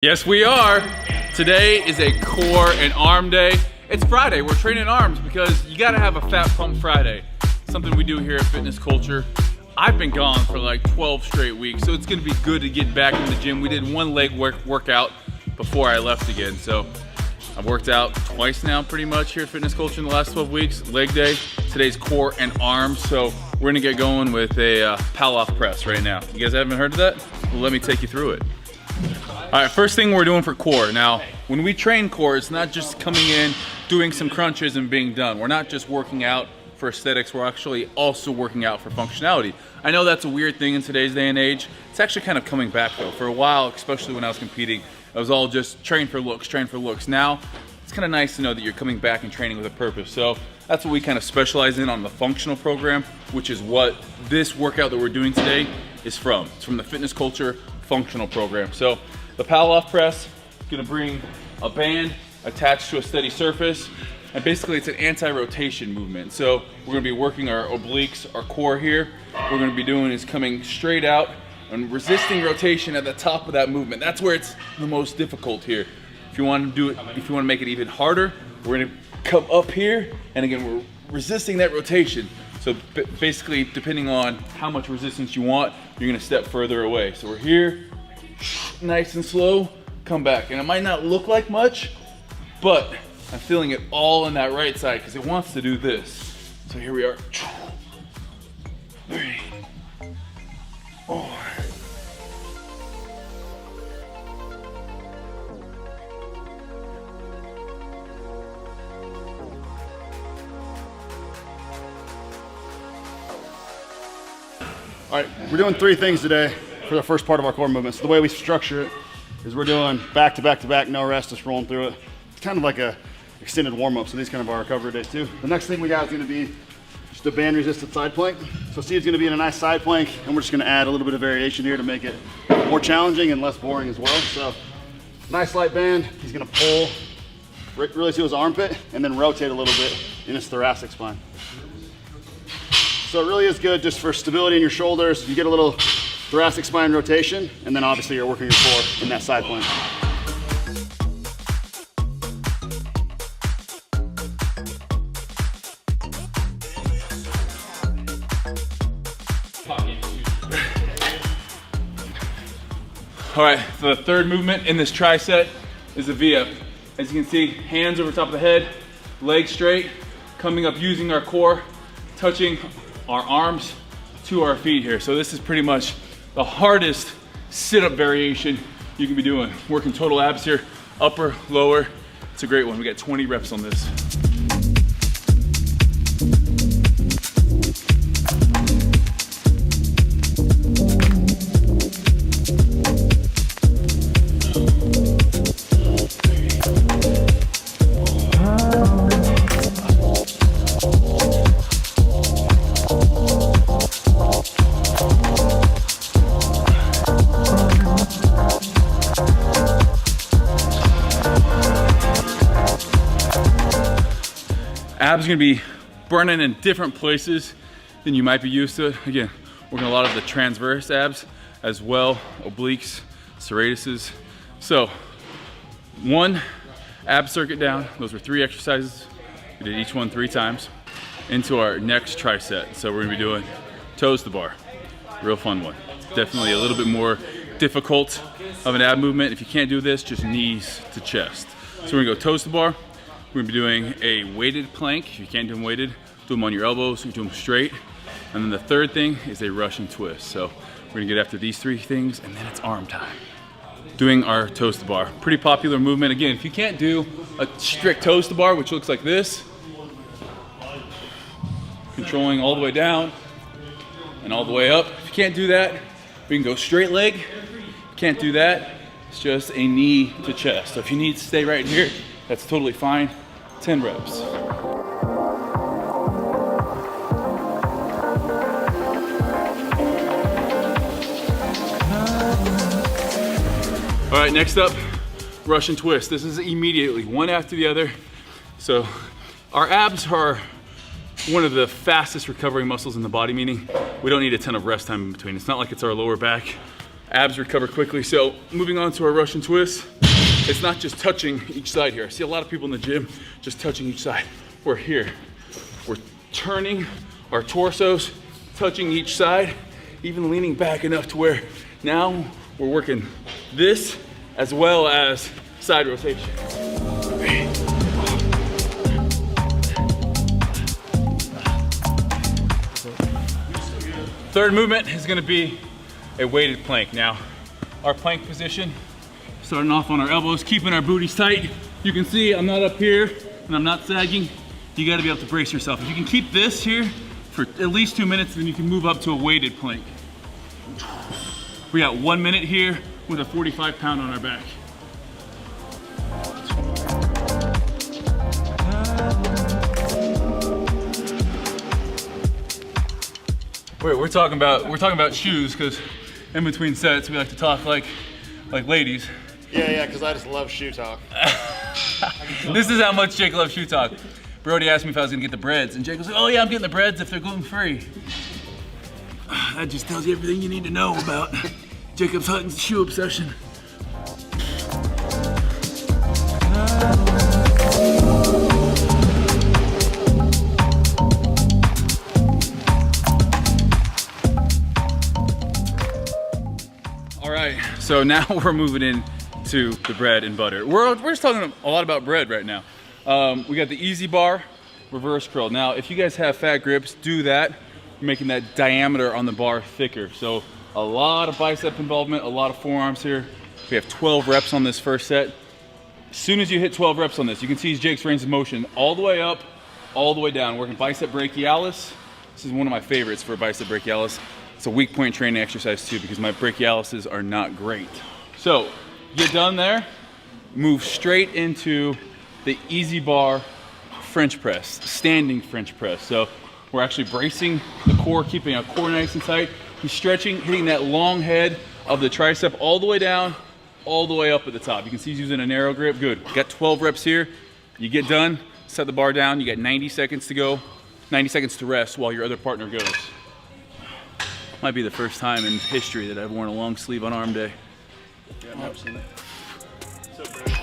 Yes, we are. Today is a core and arm day. It's Friday, we're training arms because you gotta have a fat pump Friday. Something we do here at Fitness Culture. I've been gone for like 12 straight weeks, so it's gonna be good to get back in the gym. We did one leg workout before I left again, so I've worked out twice now pretty much here at Fitness Culture in the last 12 weeks. Leg day, today's core and arms, so we're gonna get going with a pal-off press right now. You guys haven't heard of that? Well, let me take you through it. All right, first thing we're doing for core. Now, when we train core, it's not just coming in, doing some crunches and being done. We're not just working out for aesthetics, we're actually also working out for functionality. I know that's a weird thing in today's day and age. It's actually kind of coming back though. For a while, especially when I was competing, I was all just train for looks, train for looks. Now, it's kind of nice to know that you're coming back and training with a purpose. So that's what we kind of specialize in on the functional program, which is what this workout that we're doing today is from. It's from the Fitness Culture functional program. So the pal-off press is gonna bring a band attached to a steady surface, and basically it's an anti-rotation movement. So we're gonna be working our obliques, our core here. What we're gonna be doing is coming straight out and resisting rotation at the top of that movement. That's where it's the most difficult here. If you wanna do it, if you wanna make it even harder, we're gonna come up here, and again, we're resisting that rotation. So basically, depending on how much resistance you want, you're gonna step further away. So we're here, nice and slow, come back. And it might not look like much, but I'm feeling it all in that right side because it wants to do this. So here we are. 3, 4. All right, we're doing 3 things today for the first part of our core movement. So the way we structure it is we're doing back to back to back, no rest, just rolling through it. It's kind of like a extended warm up, so these kind of our recovery days too. The next thing we got is gonna be just a band resisted side plank. So Steve's gonna be in a nice side plank, and we're just gonna add a little bit of variation here to make it more challenging and less boring as well. So nice light band, he's gonna pull really to his armpit and then rotate a little bit in his thoracic spine. So it really is good just for stability in your shoulders. You get a little thoracic spine rotation, and then obviously you're working your core in that side plank. All right, so the third movement in this tricep is a V-up. As you can see, hands over top of the head, legs straight, coming up using our core, touching our arms to our feet here. So this is pretty much the hardest sit-up variation you can be doing. Working total abs here, upper, lower. It's a great one. We got 20 reps on this. Abs are gonna be burning in different places than you might be used to. Again, working a lot of the transverse abs as well, obliques, serratuses. So, 1 ab circuit down. Those were 3 exercises. We did each one 3 times. Into our next tricep. So we're gonna be doing toes to bar. Real fun one. Definitely a little bit more difficult of an ab movement. If you can't do this, just knees to chest. So we're gonna go toes to bar. We're gonna be doing a weighted plank. If you can't do them weighted, do them on your elbows, you do them straight. And then the third thing is a Russian twist. So we're gonna get after these 3 things, and then it's arm time. Doing our toes to bar. Pretty popular movement. Again, if you can't do a strict toes to bar, which looks like this, controlling all the way down and all the way up. If you can't do that, we can go straight leg. If you can't do that, it's just a knee to chest. So if you need to stay right here, that's totally fine. 10 reps. All right, next up, Russian twist. This is immediately, one after the other. So our abs are one of the fastest recovering muscles in the body, meaning we don't need a ton of rest time in between. It's not like it's our lower back abs recover quickly. So moving on to our Russian twist, it's not just touching each side here. I see a lot of people in the gym just touching each side. We're here. We're turning our torsos, touching each side, even leaning back enough to where now we're working this as well as side rotation. Third movement is gonna be a weighted plank. Now, our plank position, starting off on our elbows, keeping our booties tight. You can see I'm not up here and I'm not sagging. You gotta be able to brace yourself. If you can keep this here for at least 2 minutes, then you can move up to a weighted plank. We got 1 minute here with a 45-pound on our back. Wait, we're talking about shoes, because in between sets we like to talk like ladies. Yeah, because I just love shoe talk. This is how much Jake loves shoe talk. Brody asked me if I was gonna get the breads, and Jake was like, "Oh yeah, I'm getting the breads if they're gluten-free." That just tells you everything you need to know about Jacob's Hutton's shoe obsession. All right, so now we're moving into the bread and butter. We're just talking a lot about bread right now. We got the easy bar, reverse curl. Now, if you guys have fat grips, do that. You're making that diameter on the bar thicker. So a lot of bicep involvement, a lot of forearms here. We have 12 reps on this first set. As soon as you hit 12 reps on this, you can see Jake's range of motion all the way up, all the way down. Working bicep brachialis. This is one of my favorites for bicep brachialis. It's a weak point training exercise too, because my brachialises are not great. So get done there, move straight into the easy bar French press, standing French press. So we're actually bracing the core, keeping our core nice and tight. He's stretching, hitting that long head of the tricep all the way down, all the way up at the top. You can see he's using a narrow grip. Good. Got 12 reps here. You get done, set the bar down. You got 90 seconds to go, 90 seconds to rest while your other partner goes. Might be the first time in history that I've worn a long sleeve on arm day. Yeah, absolutely. So great.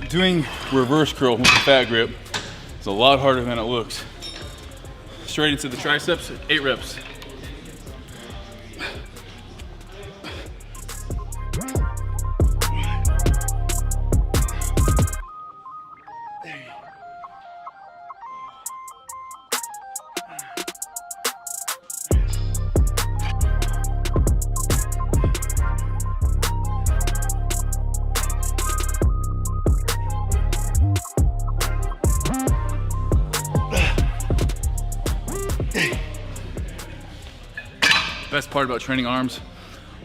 Doing reverse curl with a fat grip is a lot harder than it looks. Straight into the triceps, 8 reps. Best part about training arms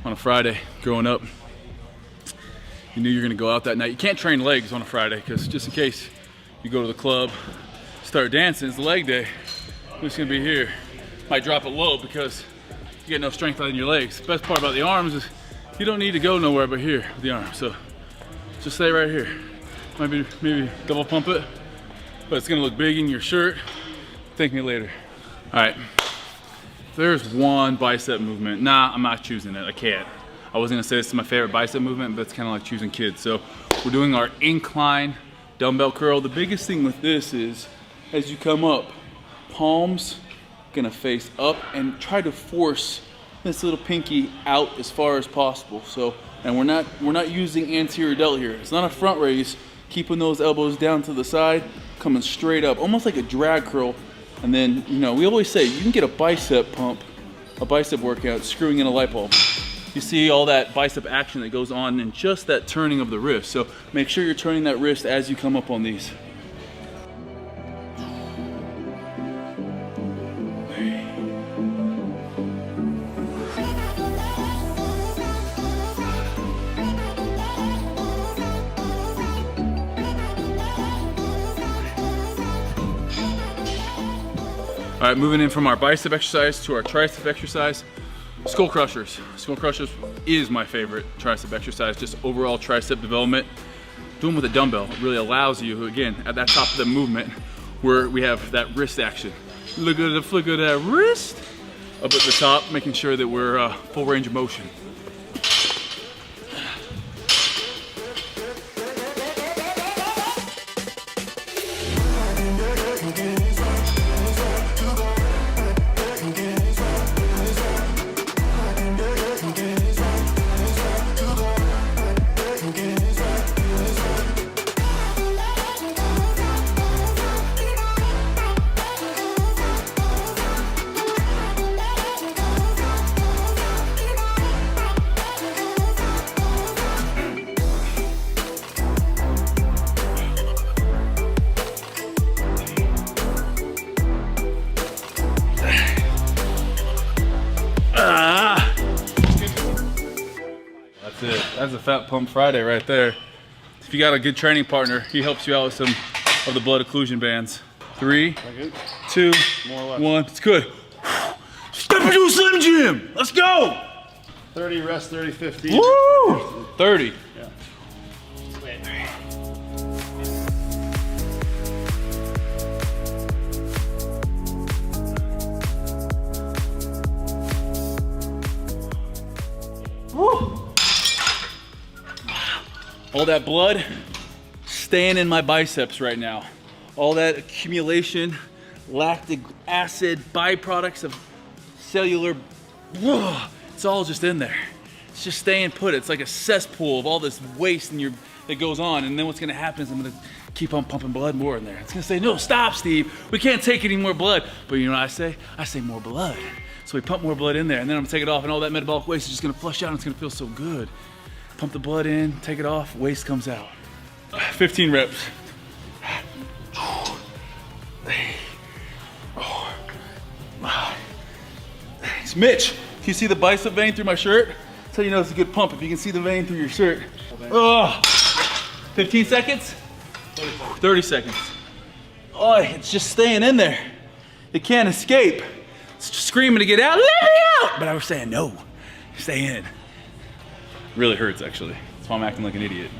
on a Friday growing up, you knew you were gonna go out that night. You can't train legs on a Friday because just in case you go to the club, start dancing, it's leg day. Who's gonna be here? Might drop it low because you get no strength on your legs. Best part about the arms is you don't need to go nowhere but here with the arms. So just stay right here. Maybe double pump it, but it's gonna look big in your shirt. Thank me later. All right. There's one bicep movement. Nah, I'm not choosing it. I can't. I was gonna say this is my favorite bicep movement, but it's kind of like choosing kids. So we're doing our incline dumbbell curl. The biggest thing with this is as you come up, palms gonna face up and try to force this little pinky out as far as possible. So, and we're not using anterior delt here. It's not a front raise. Keeping those elbows down to the side, coming straight up, almost like a drag curl. And then, you know, we always say you can get a bicep pump, a bicep workout, screwing in a light bulb. You see all that bicep action that goes on in just that turning of the wrist. So make sure you're turning that wrist as you come up on these. All right, moving in from our bicep exercise to our tricep exercise. Skull crushers. Skull crushers is my favorite tricep exercise, just overall tricep development. Doing with a dumbbell really allows you, again, at that top of the movement, where we have that wrist action. Look at the flick of that wrist up at the top, making sure that we're full range of motion. That's a fat pump Friday right there. If you got a good training partner, he helps you out with some of the blood occlusion bands. 3, 2, 1. It's good. Step into a Slim Jim. Let's go. 30 rest, 30, 15. Woo! 30. Yeah. Woo! All that blood staying in my biceps right now. All that accumulation, lactic acid, byproducts of cellular, it's all just in there. It's just staying put. It's like a cesspool of all this waste that goes on. And then what's gonna happen is I'm gonna keep on pumping blood more in there. It's gonna say, no, stop, Steve. We can't take any more blood. But you know what I say? I say more blood. So we pump more blood in there, and then I'm gonna take it off, and all that metabolic waste is just gonna flush out, and it's gonna feel so good. Pump the blood in, take it off, waste comes out. 15 reps. Thanks. Mitch, can you see the bicep vein through my shirt? That's how you know it's a good pump, if you can see the vein through your shirt. 15 seconds? 30 seconds. Oh, it's just staying in there. It can't escape. It's just screaming to get out, let me out! But I was saying, no, stay in. Really hurts, actually. That's why I'm acting like an idiot.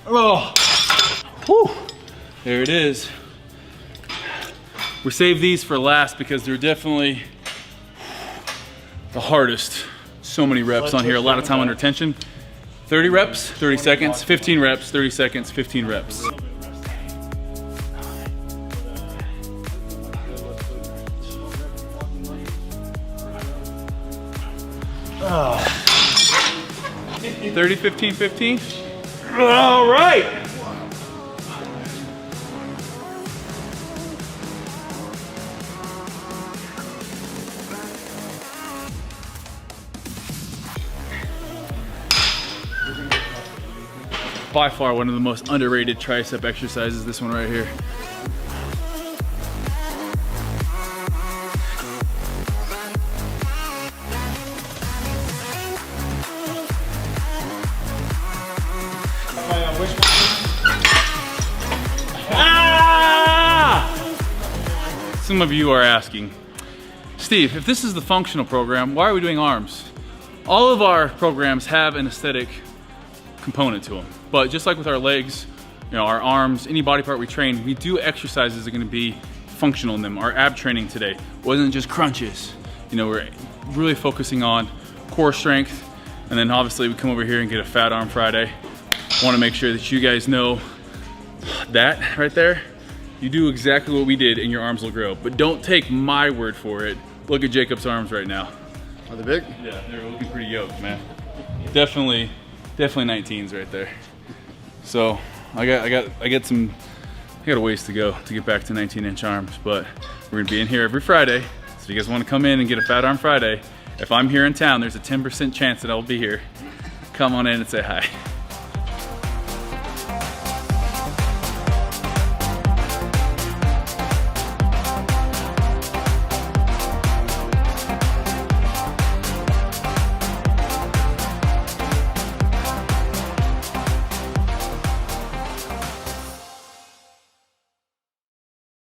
Oh, whew. There it is. We saved these for last because they're definitely the hardest. So many reps on here, a lot of time under tension. 30 reps, 30 seconds, 15 reps, 30 seconds, 15 reps. Oh. 30, 15, 15. All right. By far one of the most underrated tricep exercises, this one right here. Some of you are asking, Steve, if this is the functional program, why are we doing arms? All of our programs have an aesthetic component to them, but just like with our legs, you know, our arms, any body part we train, we do exercises that are going to be functional in them. Our ab training today wasn't just crunches. You know, we're really focusing on core strength, and then obviously we come over here and get a fat arm Friday. Want to make sure that you guys know that right there. You do exactly what we did and your arms will grow. But don't take my word for it. Look at Jacob's arms right now. Are they big? Yeah, they're looking pretty yoked, man. Definitely 19s right there. So I got a ways to go to get back to 19-inch arms, but we're gonna be in here every Friday. So if you guys want to come in and get a fat arm Friday, if I'm here in town, there's a 10% chance that I'll be here. Come on in and say hi.